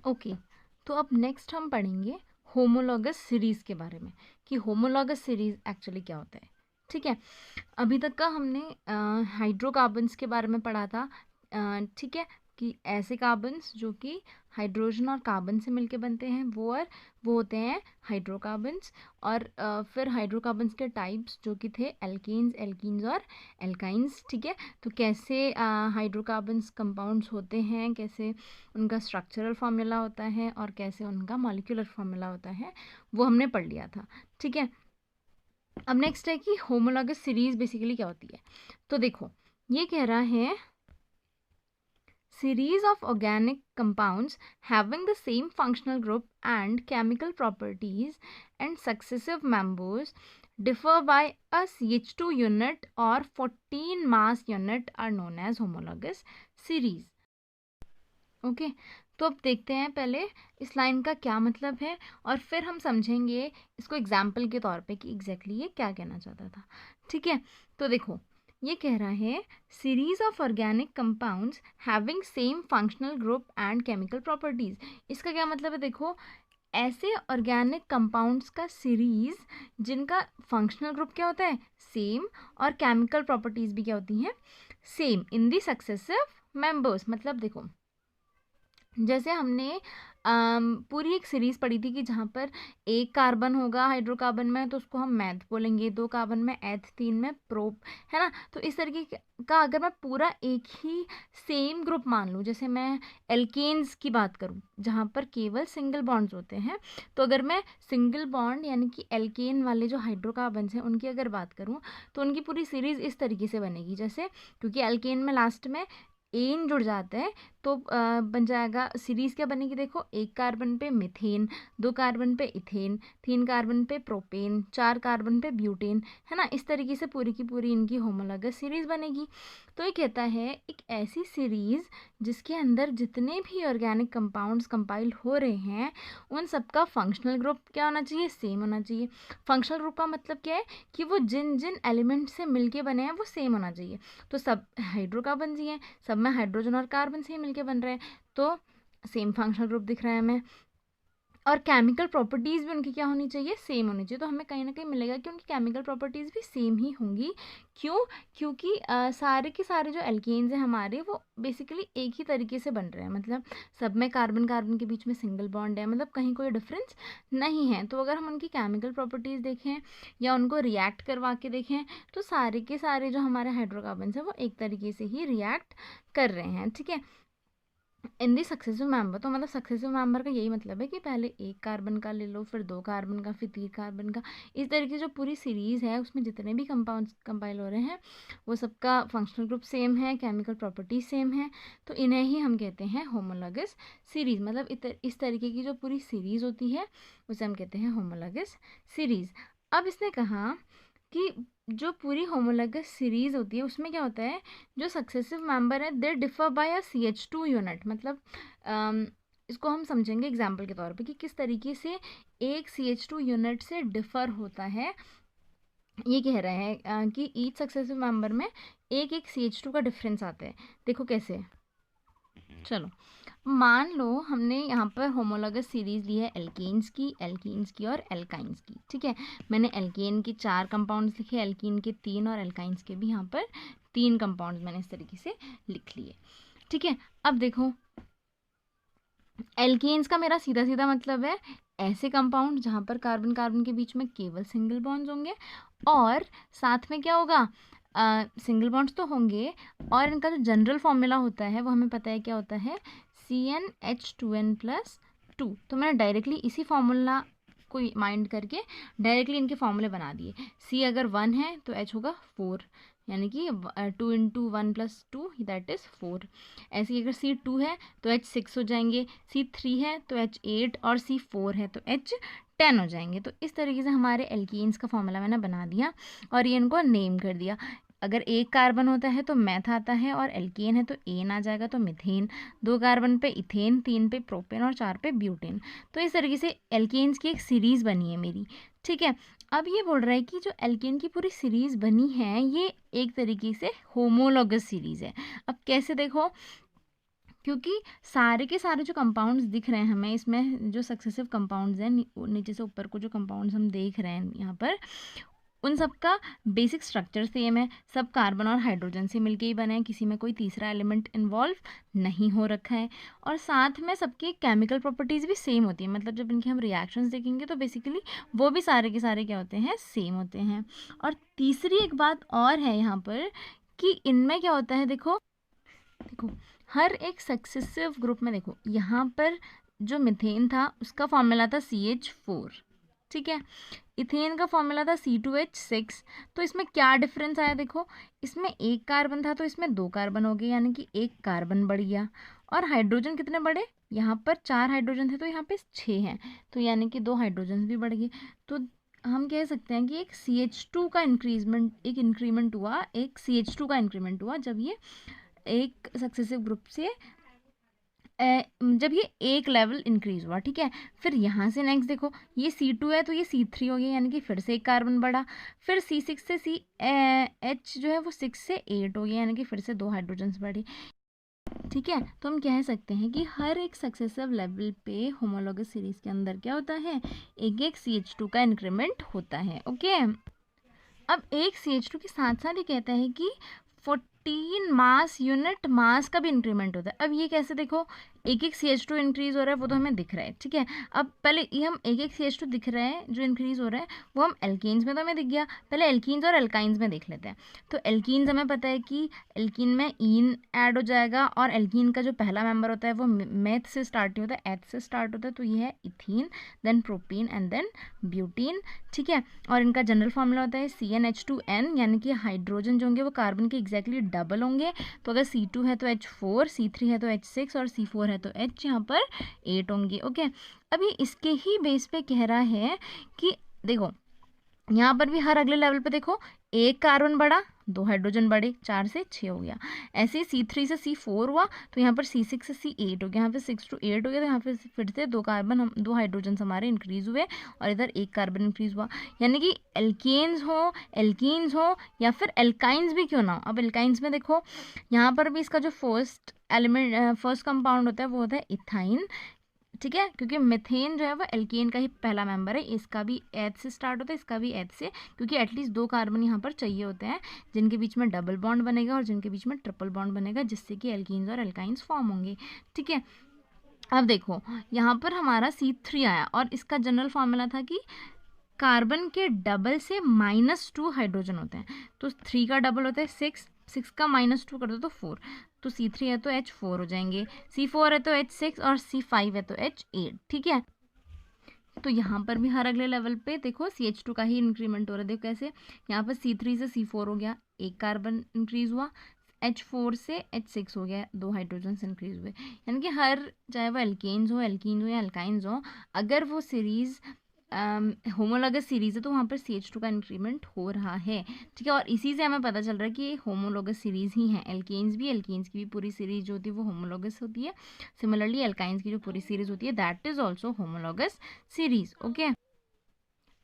Okay, तो अब next हम पढ़ेंगे होमोलॉगस सीरीज़ के बारे में कि होमोलॉगस सीरीज़ एक्चुअली क्या होता है। ठीक है, अभी तक का हमने हाइड्रोकार्बन्स के बारे में पढ़ा था। ठीक है, कि ऐसे कार्बन्स जो कि हाइड्रोजन और कार्बन से मिलके बनते हैं वो होते हैं हाइड्रोकार्बन्स। और फिर हाइड्रोकार्बन्स के टाइप्स जो कि थे एल्केन्स, एल्कीन्स और एल्काइंस। ठीक है, तो कैसे हाइड्रोकार्बन्स कंपाउंड्स होते हैं, कैसे उनका स्ट्रक्चरल फॉर्मूला होता है और कैसे उनका मॉलिक्यूलर फॉर्मूला होता है, वो हमने पढ़ लिया था। ठीक है, अब नेक्स्ट है कि होमोलॉगस सीरीज बेसिकली क्या होती है। तो देखो, ये कह रहा है series of organic compounds having the same functional group and chemical properties and successive members differ by a CH2 unit or 14 mass unit are known as homologous series. Okay, तो अब देखते हैं पहले इस लाइन का क्या मतलब है और फिर हम समझेंगे इसको एग्जाम्पल के तौर पे कि एग्जैक्टली ये क्या कहना चाहता था। ठीक है, तो देखो, ये कह रहा है series of organic compounds having same functional group and chemical properties. इसका क्या मतलब है, देखो, ऐसे ऑर्गेनिक कंपाउंड्स का सीरीज जिनका फंक्शनल ग्रुप क्या होता है, सेम, और केमिकल प्रॉपर्टीज भी क्या होती हैं, सेम, इन दी सक्सेसिव मेंबर्स। मतलब देखो, जैसे हमने पूरी एक सीरीज़ पढ़ी थी कि जहाँ पर एक कार्बन होगा हाइड्रोकार्बन में तो उसको हम मैथ बोलेंगे, 2 कार्बन में एथ, 3 में प्रोप, है ना। तो इस तरीके का अगर मैं पूरा एक ही सेम ग्रुप मान लूँ, जैसे मैं एल्केन्स की बात करूँ जहाँ पर केवल सिंगल बॉन्ड्स होते हैं, तो अगर मैं सिंगल बॉन्ड यानी कि एल्केन वाले जो हाइड्रोकार्बन्स हैं उनकी अगर बात करूँ तो उनकी पूरी सीरीज़ इस तरीके से बनेगी। जैसे क्योंकि एल्केन में लास्ट में एन जुड़ जाता है तो बन जाएगा सीरीज़ क्या बनेगी, देखो, एक कार्बन पे मिथेन, 2 कार्बन पे इथेन, 3 कार्बन पे प्रोपेन, 4 कार्बन पे ब्यूटेन, है ना। इस तरीके से पूरी की पूरी इनकी होमोलॉगस सीरीज़ बनेगी। तो ये कहता है एक ऐसी सीरीज़ जिसके अंदर जितने भी ऑर्गेनिक कंपाउंड्स कंपाइल हो रहे हैं उन सबका फंक्शनल ग्रुप क्या होना चाहिए, सेम होना चाहिए। फंक्शनल ग्रुप का मतलब क्या है कि वो जिन जिन एलिमेंट से मिलके बने हैं वो सेम होना चाहिए। तो सब हाइड्रोकार्बन ही हैं, सब में हाइड्रोजन और कार्बन से ही मिलके बन रहे हैं, तो सेम फंक्शनल ग्रुप दिख रहा है हमें। और केमिकल प्रॉपर्टीज़ भी उनकी क्या होनी चाहिए, सेम होनी चाहिए। तो हमें कहीं ना कहीं मिलेगा कि उनकी केमिकल प्रॉपर्टीज़ भी सेम ही होंगी। क्यों? क्योंकि सारे के सारे जो एल्केन्स हैं हमारे वो बेसिकली एक ही तरीके से बन रहे हैं, मतलब सब में कार्बन कार्बन के बीच में सिंगल बॉन्ड है, मतलब कहीं कोई डिफरेंस नहीं है। तो अगर हम उनकी केमिकल प्रॉपर्टीज़ देखें या उनको रिएक्ट करवा के देखें तो सारे के सारे जो हमारे हाइड्रोकार्बन्स हैं वो एक तरीके से ही रिएक्ट कर रहे हैं। ठीक है, इन दी सक्सेसिव मेंबर, तो मतलब सक्सेसिव मेंबर का यही मतलब है कि पहले एक कार्बन का ले लो, फिर 2 कार्बन का, फिर 3 कार्बन का। इस तरह की जो पूरी सीरीज़ है उसमें जितने भी कंपाउंड्स कंपाइल हो रहे हैं वो सबका फंक्शनल ग्रुप सेम है, केमिकल प्रॉपर्टीज सेम है, तो इन्हें ही हम कहते हैं होमोलॉगस सीरीज़। मतलब इस तरीके की जो पूरी सीरीज़ होती है उसे हम कहते हैं होमोलॉगस सीरीज़। अब इसने कहा कि जो पूरी होमोलॉगस सीरीज़ होती है उसमें क्या होता है, जो सक्सेसिव मेंबर है they differ by a CH2 unit. मतलब इसको हम समझेंगे एग्जाम्पल के तौर पे कि किस तरीके से एक CH2 यूनिट से डिफर होता है। ये कह रहे हैं कि ईच सक्सेसिव मेंबर में एक एक CH2 का डिफरेंस आता है। देखो कैसे, चलो मान लो हमने यहाँ पर होमोलॉगस सीरीज़ ली है एल्कीन्स की और एल्काइंस की। ठीक है, मैंने एल्केन के 4 कंपाउंड्स लिखे, एल्कीन के 3 और एल्काइंस के भी यहाँ पर 3 कंपाउंड्स मैंने इस तरीके से लिख लिए। ठीक है, अब देखो एल्केन्स का मेरा सीधा सीधा मतलब है ऐसे कंपाउंड जहाँ पर कार्बन कार्बन के बीच में केवल सिंगल बॉन्ड्स होंगे और साथ में क्या होगा, सिंगल बॉन्ड्स तो होंगे और इनका जो जनरल फॉर्मूला होता है वो हमें पता है क्या होता है, CnH2n+2। तो मैंने डायरेक्टली इसी फॉर्मूला को माइंड करके डायरेक्टली इनके फॉर्मूले बना दिए। C अगर 1 है तो H होगा 4, यानी कि 2 × 1 + 2 दैट इज़ 4। ऐसे ही अगर C2 है तो H 6 हो जाएंगे, C3 है तो H 8 और C4 है तो H 10 हो जाएंगे। तो इस तरीके से हमारे एल्कीन्स का फॉर्मूला मैंने बना दिया और ये इनको नेम कर दिया। अगर एक कार्बन होता है तो मैथ आता है और एल्केन है तो एन आ जाएगा तो मिथेन, 2 कार्बन पे इथेन, 3 पे प्रोपेन और 4 पे ब्यूटेन। तो इस तरीके से एल्केन्स की एक सीरीज़ बनी है मेरी। ठीक है, अब ये बोल रहा है कि जो एल्केन की पूरी सीरीज़ बनी है ये एक तरीके से होमोलॉगस सीरीज़ है। अब कैसे, देखो, क्योंकि सारे के सारे जो कंपाउंड्स दिख रहे हैं हमें इसमें, जो सक्सेसिव कंपाउंड्स हैं नीचे से ऊपर को जो कंपाउंड्स हम देख रहे हैं यहाँ पर, उन सब का बेसिक स्ट्रक्चर सेम है, सब कार्बन और हाइड्रोजन से मिलके ही बने हैं, किसी में कोई तीसरा एलिमेंट इन्वॉल्व नहीं हो रखा है, और साथ में सबकी केमिकल प्रॉपर्टीज़ भी सेम होती है, मतलब जब इनके हम रिएक्शंस देखेंगे तो बेसिकली वो भी सारे के सारे क्या होते हैं, सेम होते हैं। और तीसरी एक बात और है यहाँ पर कि इनमें क्या होता है, देखो हर एक सक्सेसिव ग्रुप में, देखो यहाँ पर जो मीथेन था उसका फॉर्मूला था CH4, ठीक है, इथेन का फॉर्मूला था C2H6। तो इसमें क्या डिफरेंस आया, देखो इसमें एक कार्बन था तो इसमें 2 कार्बन हो गए, यानी कि एक कार्बन बढ़ गया। और हाइड्रोजन कितने बढ़े, यहाँ पर 4 हाइड्रोजन थे तो यहाँ पे 6 हैं, तो यानी कि 2 हाइड्रोजन भी बढ़ गए। तो हम कह सकते हैं कि एक CH2 का इंक्रीमेंट हुआ जब ये एक सक्सेसिव ग्रुप से जब ये एक लेवल इंक्रीज हुआ, ठीक है। फिर यहाँ से नेक्स्ट देखो, ये C2 है तो ये C3 हो गया, यानी कि फिर से एक कार्बन बढ़ा। फिर C6 से H जो है वो 6 से 8 हो गया, यानी कि फिर से 2 हाइड्रोजन्स बढ़े, ठीक है। तो हम कह सकते हैं कि हर एक सक्सेसिव लेवल पे होमोलॉगस सीरीज के अंदर क्या होता है, एक एक CH2 का इंक्रीमेंट होता है, ओके। अब एक CH2 के साथ साथ ये कहता है कि 14 मास यूनिट मास का भी इंक्रीमेंट होता है। अब ये कैसे, देखो एक एक CH2 इंक्रीज हो रहा है वो तो हमें दिख रहा है, ठीक है। अब पहले ये हम एक एक CH2 दिख रहे हैं जो इंक्रीज हो रहा है वो हम एल्कीन्स में तो हमें दिख गया, पहले एल्कीन्स और एल्काइंस में देख लेते हैं। तो एल्कीन्स हमें पता है कि एल्कीन में ईन ऐड हो जाएगा, और एल्कीन का जो पहला मेंबर होता है वो मेथ से स्टार्ट नहीं होता है, एच से स्टार्ट होता है, तो ये है ethene, then propene and then butene, ठीक है। और इनका जनरल फॉर्मूला होता है CnH2n, यानी कि हाइड्रोजन जो होंगे वो कार्बन के एग्जैक्टली डबल होंगे। तो अगर C2 है तो H4, C3 है तो H6 और C4 है तो H यहाँ पर 8 होंगे, ओके। अभी इसके ही बेस पे कह रहा है कि देखो यहाँ पर भी हर अगले लेवल पे देखो एक कार्बन बढ़ा, 2 हाइड्रोजन बढ़े, 4 से 6 हो गया। ऐसे ही C3 से C4 हुआ तो यहाँ पर C6 से C8 हो गया, यहाँ पे 6 to 8 हो गया, तो यहाँ पे फिर से 2 हाइड्रोजन हमारे इंक्रीज हुए और इधर एक कार्बन इंक्रीज हुआ। यानी कि एल्कीन्स हो या फिर एल्काइंस भी क्यों ना हो। अब एल्काइंस में देखो यहाँ पर भी इसका जो फर्स्ट कंपाउंड होता है वो होता है इथाइन, ठीक है, क्योंकि मीथेन जो है वो एल्केन का ही पहला मेंबर है, इसका भी एच से स्टार्ट होता है, इसका भी एच से, क्योंकि एटलीस्ट 2 कार्बन यहाँ पर चाहिए होते हैं जिनके बीच में डबल बॉन्ड बनेगा और जिनके बीच में ट्रिपल बॉन्ड बनेगा, जिससे कि एल्कीन्स और एल्काइंस फॉर्म होंगे, ठीक है। अब देखो यहाँ पर हमारा C3 आया और इसका जनरल फॉर्मूला था कि कार्बन के डबल से -2 हाइड्रोजन होते हैं, तो 3 का डबल होता है 6 का -2 कर दो तो 4, तो C3 है तो H4 हो जाएंगे, C4 है तो H6 और C5 है तो H8, ठीक है। तो यहाँ पर भी हर अगले लेवल पे देखो CH2 का ही इंक्रीमेंट हो रहा है, देखो कैसे, यहाँ पर C3 से C4 हो गया, एक कार्बन इंक्रीज हुआ, H4 से H6 हो गया, 2 हाइड्रोजन इंक्रीज हुए। यानी कि हर, चाहे वो एल्केन्स हो या एल्काइंस हो, अगर वो सीरीज होमोलॉगस सीरीज है तो वहाँ पर CH2 का इंक्रीमेंट हो रहा है, ठीक है। और इसी से हमें पता चल रहा है कि ये होमोलॉगस सीरीज ही है। एल्केन्स की भी पूरी सीरीज जो होती है वो होमोलॉगस होती है। सिमिलरली एल्काइंस की जो पूरी सीरीज होती है that is also homologous series, okay.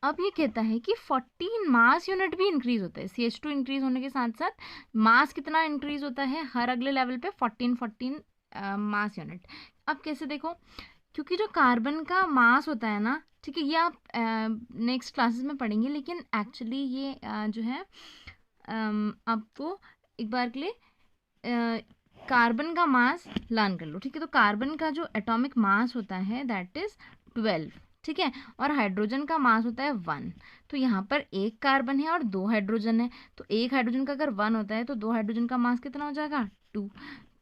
अब ये कहता है कि 14 मास यूनिट भी इंक्रीज होता है, CH2 इंक्रीज होने के साथ साथ मास कितना इंक्रीज होता है हर अगले लेवल पे, 14 मास यूनिट। अब कैसे, देखो क्योंकि जो कार्बन का मास होता है ना, ठीक है, ये आप नेक्स्ट क्लासेस में पढ़ेंगे, लेकिन एक्चुअली ये जो है आपको एक बार के लिए कार्बन का मास लर्न कर लो, ठीक है। तो कार्बन का जो एटॉमिक मास होता है दैट इज 12, ठीक है, और हाइड्रोजन का मास होता है 1। तो यहाँ पर एक कार्बन है और 2 हाइड्रोजन है, तो एक हाइड्रोजन का अगर 1 होता है तो 2 हाइड्रोजन का मास कितना हो जाएगा, 2।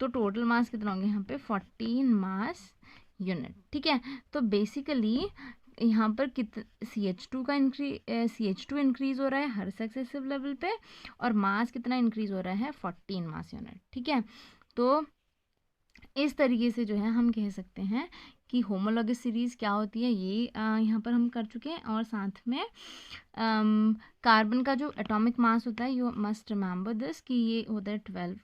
तो टोटल मास कितना होंगे यहाँ पे 14 मास यूनिट, ठीक है। तो बेसिकली यहाँ पर CH2 इंक्रीज हो रहा है हर सक्सेसिव लेवल पे, और मास कितना इंक्रीज हो रहा है 14 मास यूनिट, ठीक है। तो इस तरीके से जो है हम कह सकते हैं कि होमोलॉगस सीरीज क्या होती है ये यहाँ पर हम कर चुके हैं। और साथ में कार्बन का जो एटॉमिक मास होता है, यू मस्ट रिमेंबर दिस, कि ये होता है 12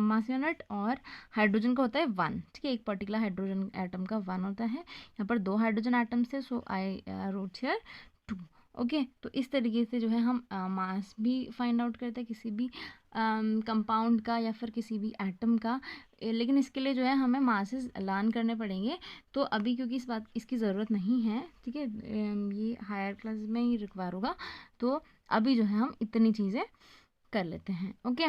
मास यूनिट, और हाइड्रोजन का होता है 1, ठीक है। एक पर्टिकुलर हाइड्रोजन एटम का 1 होता है, यहाँ पर 2 हाइड्रोजन एटम्स है, सो आई रोट हियर 2, ओके, तो इस तरीके से जो है हम मास भी फाइंड आउट करते हैं किसी भी कंपाउंड का या फिर किसी भी एटम का। लेकिन इसके लिए जो है हमें मासेस लर्न करने पड़ेंगे। तो अभी क्योंकि इसकी ज़रूरत नहीं है, ठीक है, ये हायर क्लास में ही रिक्वायर होगा। तो अभी जो है हम इतनी चीज़ें कर लेते हैं। ओके।